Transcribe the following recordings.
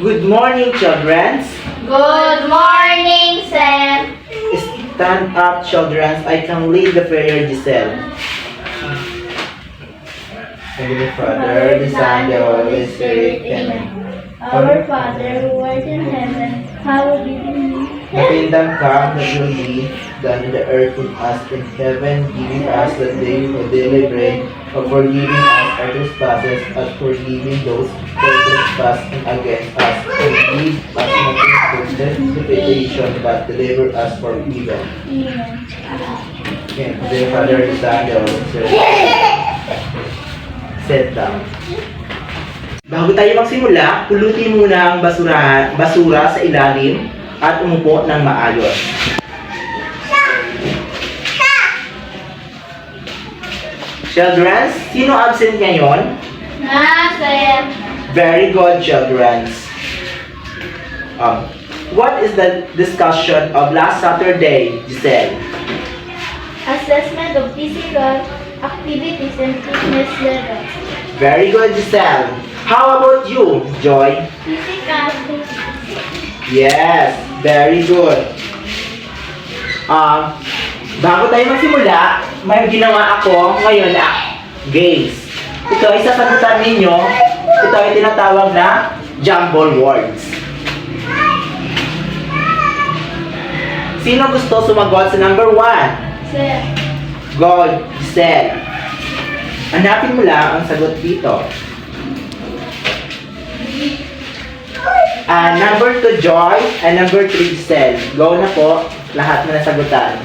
Good morning, children. Good morning, Sam. Stand up, children. I can lead the prayer, Giselle. Heavenly Father, the Son, the Holy Spirit. Amen. Our Father who art in heaven, hallowed be thy name. The kingdom come, that will be done in the earth with us in heaven. Giving us that day our daily bread, or forgiving us our trespasses, as forgiving those who trespass against us. And lead us not into temptation, but deliver us from evil. Amen. Amen. The Father, the Son, the Holy Spirit. Sit down. Bago tayo magsimula, pulutin muna ang basura sa ilalim at umupo ng maayos. Children, sino absent ngayon? Sam. Very good, children. What is the discussion of last Saturday, Giselle? Assessment of physical activities and fitness levels. Very good, Giselle. How about you, Joy? Physical activities. Yes, very good. Bago tayo magsimula, may ginawa ako ngayon na games. Ito ay sasagutan ninyo. Ito ay tinatawag na jumble words. Sino gusto sumagot sa number 1? Sam. God, Giselle. Hanapin mo lang ang sagot dito. Number 2, Joy. And number 3, Giselle. Go na po. Lahat na nasagutan.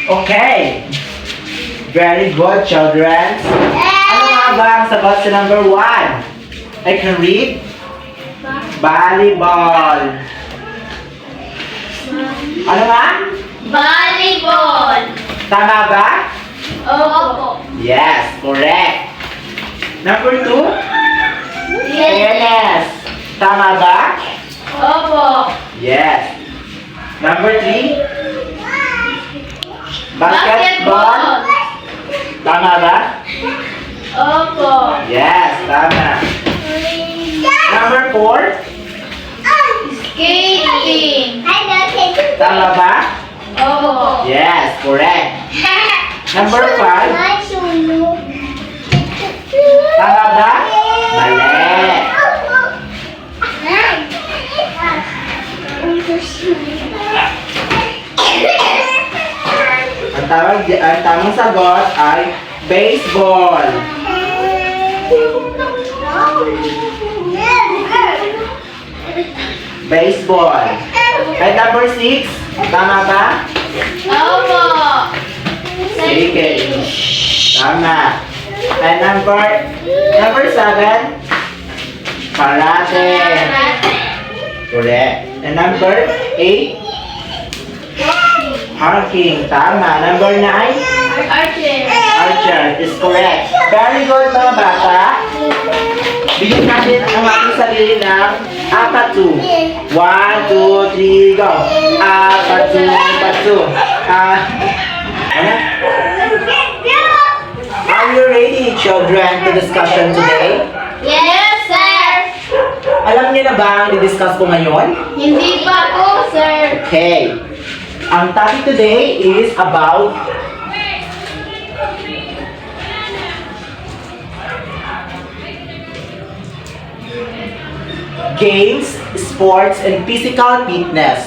Okay. Very good, children. Ano nga ba ang sagot sa number 1? I can read volleyball. Ano nga? Volleyball. Tama ba? Opo. Yes, correct. Number 2? Yes. Tennis. Tama ba? Opo. Yes. Number 3? Basketball. Tama ba? Opo. Yes, tama. Number 4? Skating. Tama ba? Opo. Yes, correct. Number 5? Tama ba? Mali. Ang tamang sagot ay baseball. Baseball. And number 6, Tama ba? Opo. Sige. Tama. And number 7. Karate. Correct. And number 8. Harking. Tama. Number 9. Archer. Archer is correct. Very good mga bata. Bigyan natin ang ating sarili ng apatu. 1, 2, 3, go. Apatu. Ano? Are you ready, children, to discussion today? Yes, sir. Alam niyo na ba ang di-discuss ko ngayon? Hindi pa po, sir. Okay. Ang topic today is about games, sports, and physical fitness.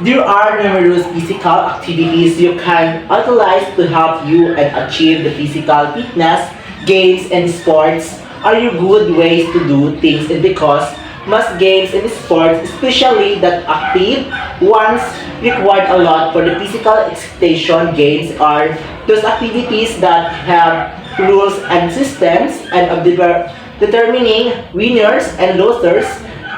There are numerous physical activities you can utilize to help you and achieve the physical fitness. Games and sports are your good ways to do things, and because most games and sports, especially that active ones, require a lot for the physical excitation. Games are those activities that have rules and systems and of determining winners and losers.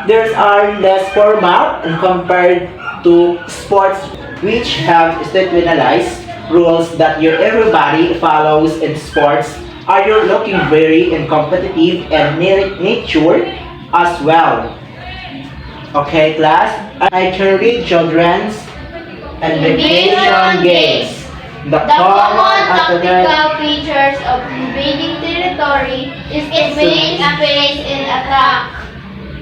There are less formal and compared to sports which have institutionalized rules that everybody follows. In sports are you looking very and competitive and nature as well. Okay, class, I can read children's and vacation games. The The common alternate tactical features of invading territory is being a base in attack,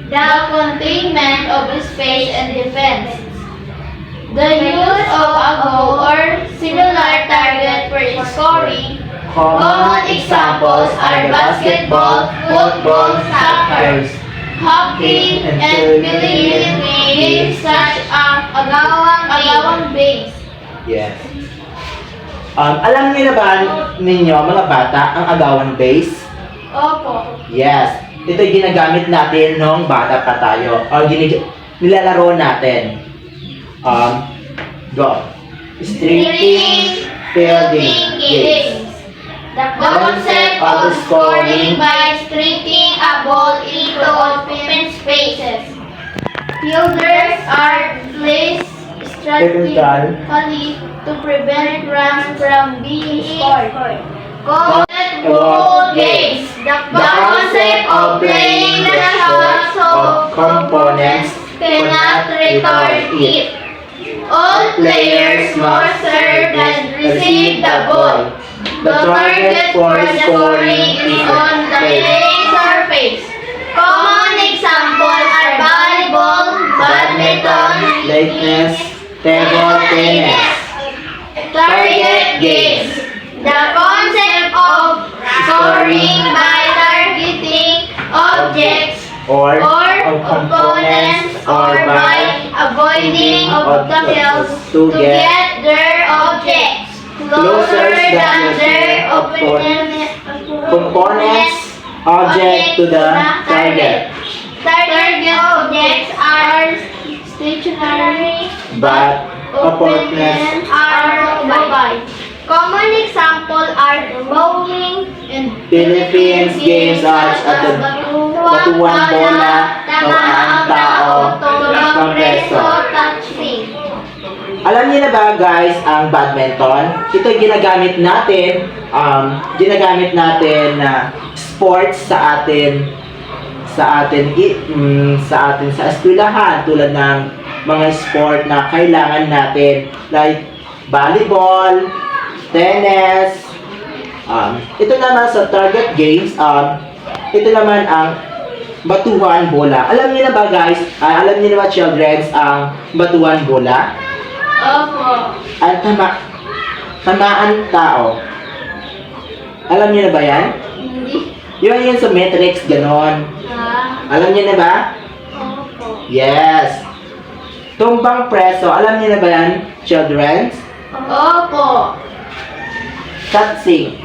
the containment of space and defense, the use of a goal or similar target for scoring. Common examples are basketball, football, soccer, hockey, and Philippine games such as agawang base. Yes. Alam niyo na ba ninyo mga bata ang agawan base? Opo. Yes. Ito yung ginagamit natin nung bata pa tayo. O nilalaro natin. Go. Streaking, fielding, games. The concept of scoring by striking a ball into open spaces. Fielders are placed strategically to prevent runs from being scored. Concept ball games. The concept of playing the shots of components cannot return it. All players must serve and receive the ball. The target for scoring is on the playing surface. Common examples are volleyball, badminton, Lightness, table tennis. target games. The concept of scoring by targeting objects Or or opponents or by avoiding obstacles to get their objects closer than their components object to the target. Target objects are stationary, But opponents are mobile. Common examples are bowling and Philippines games such as the batuan bola, tamaan tao, tumbang preso. touching. Alam niyo na ba guys ang badminton? Ito ginagamit natin na sports sa atin sa eskwelahan, tulad ng mga sport na kailangan natin like volleyball, tennis. Ito naman sa target games, ito naman ang batuhan bola. Alam niyo na ba guys? Alam niyo na ba children ang batuhan bola? Opo. Ang tamaan tao. Alam niyo na ba yan? Hindi. Yun sa matrix, ganon. Alam niyo na ba? Opo. Yes. Tumbang preso. Alam niyo na ba yan, children? Opo. Tatsing.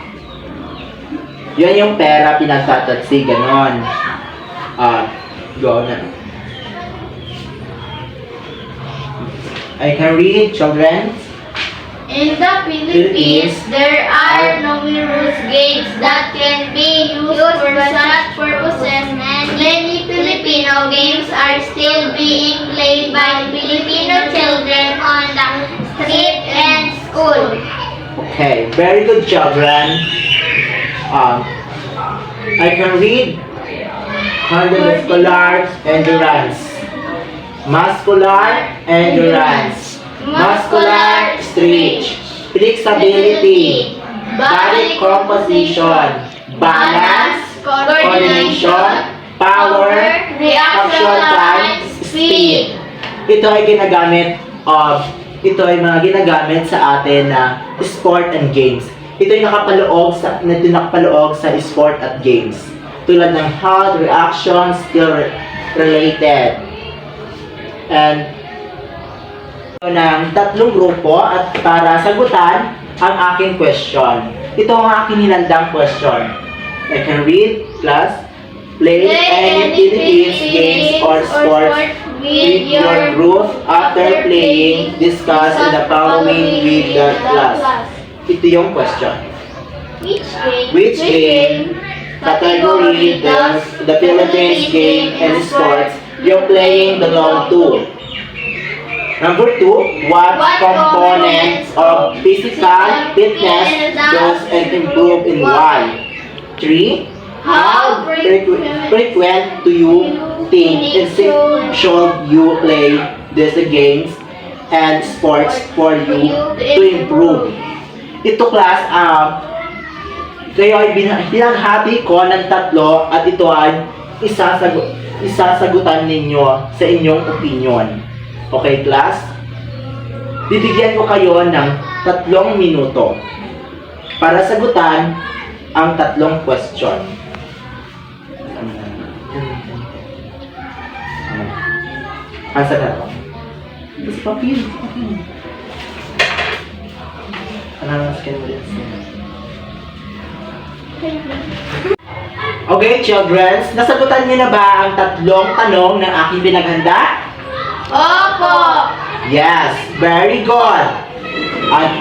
Yun yung pera pinagtatatsing, ganon. Go na. I can read, children. In the Philippines, there are numerous games that can be used for such purposes. Many Filipino games are still being played by Filipino children on the street and school. Okay, very good, children. I can read cardiovascular endurance, muscular endurance, muscular stretch, flexibility, body composition, balance, coordination, power, reaction time, speed. Ito ay mga ginagamit sa atin na sport and games. Ito ay nakapaloob sa sport at games. Tulad ng health, reaction, skill related. And ng tatlong grupo at para sagutan ang aking question. Ito ang aking hinandang question. I can read, class. Play any Philippines games or sports with your group. After playing, discuss in the following with the class. Ito yung question. Which game, category does the Philippines game and sports you're playing belong to? Number 2, what components of physical fitness does and improve and why? 3, how frequent do you think should you play these games and sports for you to improve? Ito class, kayo ay binaghati ko ng tatlo at ito ay isasagutan ninyo sa inyong opinion. Okay, class? Bibigyan ko kayo ng 3 minuto para sagutan ang 3 question. Answer na ito. Ito si papel. Scan mo din. Okay, children. Nasagutan niyo na ba ang 3 tanong ng aking pinaghanda? Opo! Yes, very good. At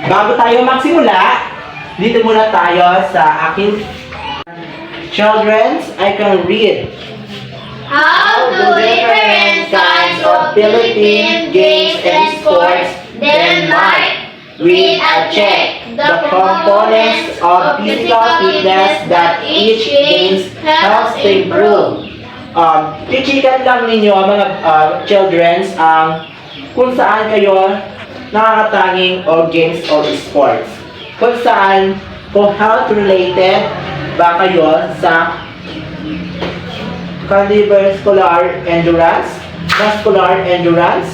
bago tayo magsimula, dito muna tayo sa aking children, I can read. How do different kinds of Philippine games and sports Denmark? Read and check the components of physical fitness that each games helps to improve. Chichikan lang ninyo mga children kung saan kayo nakakatanging o games or sports. Kung saan, kung health related ba kayo sa cardiovascular endurance, muscular endurance,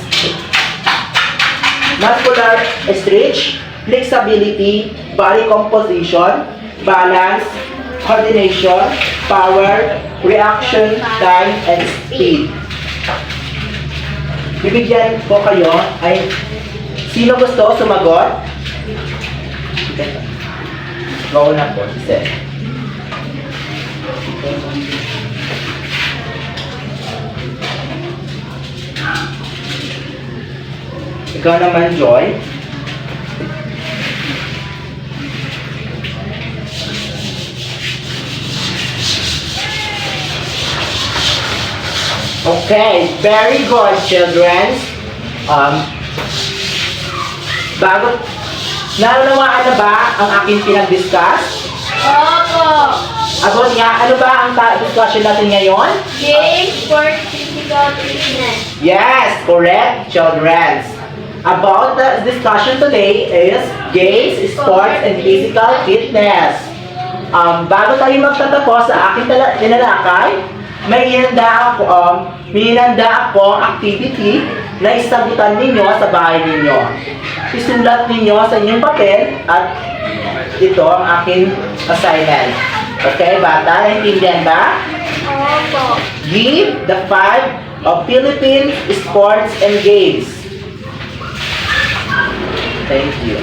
muscular stretch, flexibility, body composition, balance, coordination, power, reaction time, and speed. Bibigyan ko kayo ay sino gusto sumagot? Go na po, Seth. Ikaw naman, Joy. Okay, very good, children. Bago, naunawaan na ba ang aking pinag-discuss? Opo! Abot nga, ano ba ang discussion natin ngayon? Games for physical fitness. Yes, correct, children. About the discussion today is games, sports, and physical fitness. Bago tayo magtatapos sa aking tinalakay, may hinanda ako activity na isagutan ninyo sa bahay ninyo. Isulat ninyo sa inyong papel at ito ang aking assignment. Okay, bata? Naintindihan ba? Opo. Give the 5 of Philippine sports and games. Thank you.